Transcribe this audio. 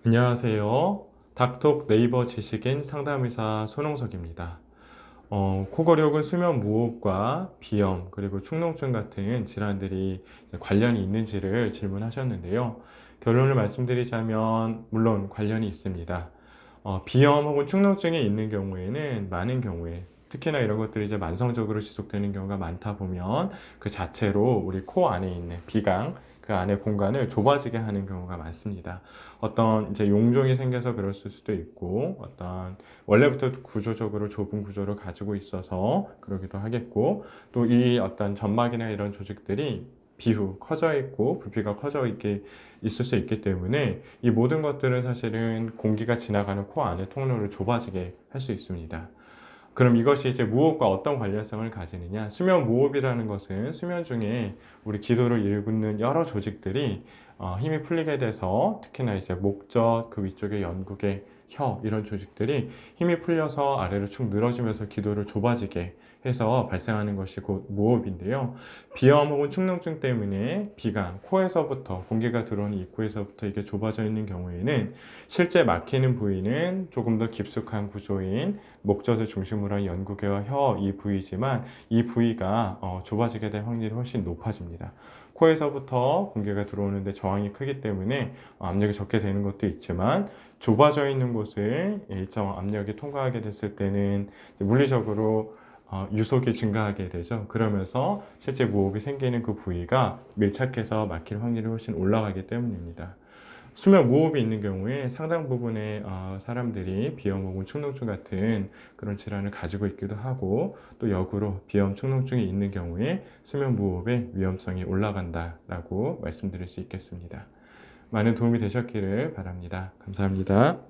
안녕하세요. 닥톡 네이버 지식인 상담의사 손홍석입니다. 코골이혹은 수면 무호흡과 비염 그리고 축농증 같은 질환들이 관련이 있는지를 질문하셨는데요. 결론을 말씀드리자면 물론 관련이 있습니다. 비염 혹은 축농증이 있는 경우에는 많은 경우에 특히나 이런 것들이 이제 만성적으로 지속되는 경우가 많다 보면 그 자체로 우리 코 안에 있는 비강 그 안에 공간을 좁아지게 하는 경우가 많습니다. 어떤 이제 용종이 생겨서 그럴 수도 있고 어떤 원래부터 구조적으로 좁은 구조를 가지고 있어서 그러기도 하겠고 또 이 어떤 점막이나 이런 조직들이 비후 커져 있고 부피가 커져 있게 있을 수 있기 때문에 이 모든 것들은 사실은 공기가 지나가는 코 안의 통로를 좁아지게 할 수 있습니다. 그럼 이것이 이제 무호흡과 어떤 관련성을 가지느냐? 수면 무호흡이라는 것은 수면 중에 우리 기도를 이루는 여러 조직들이 힘이 풀리게 돼서 특히나 이제 목젖 그 위쪽에 연국의 혀 이런 조직들이 힘이 풀려서 아래로 축 늘어지면서 기도를 좁아지게 해서 발생하는 것이 곧 무호흡인데요. 비염 혹은 축농증 때문에 비강, 코에서부터 공기가 들어오는 입구에서부터 이게 좁아져 있는 경우에는 실제 막히는 부위는 조금 더 깊숙한 구조인 목젖을 중심으로 한 연구개와 혀 이 부위지만 이 부위가 좁아지게 될 확률이 훨씬 높아집니다. 코에서부터 공기가 들어오는데 저항이 크기 때문에 압력이 적게 되는 것도 있지만 좁아져 있는 곳을 일정 압력이 통과하게 됐을 때는 물리적으로 유속이 증가하게 되죠. 그러면서 실제 무호흡이 생기는 그 부위가 밀착해서 막힐 확률이 훨씬 올라가기 때문입니다. 수면 무호흡이 있는 경우에 상당 부분의 사람들이 비염 혹은 축농증 같은 그런 질환을 가지고 있기도 하고 또 역으로 비염, 축농증이 있는 경우에 수면 무호흡의 위험성이 올라간다라고 말씀드릴 수 있겠습니다. 많은 도움이 되셨기를 바랍니다. 감사합니다.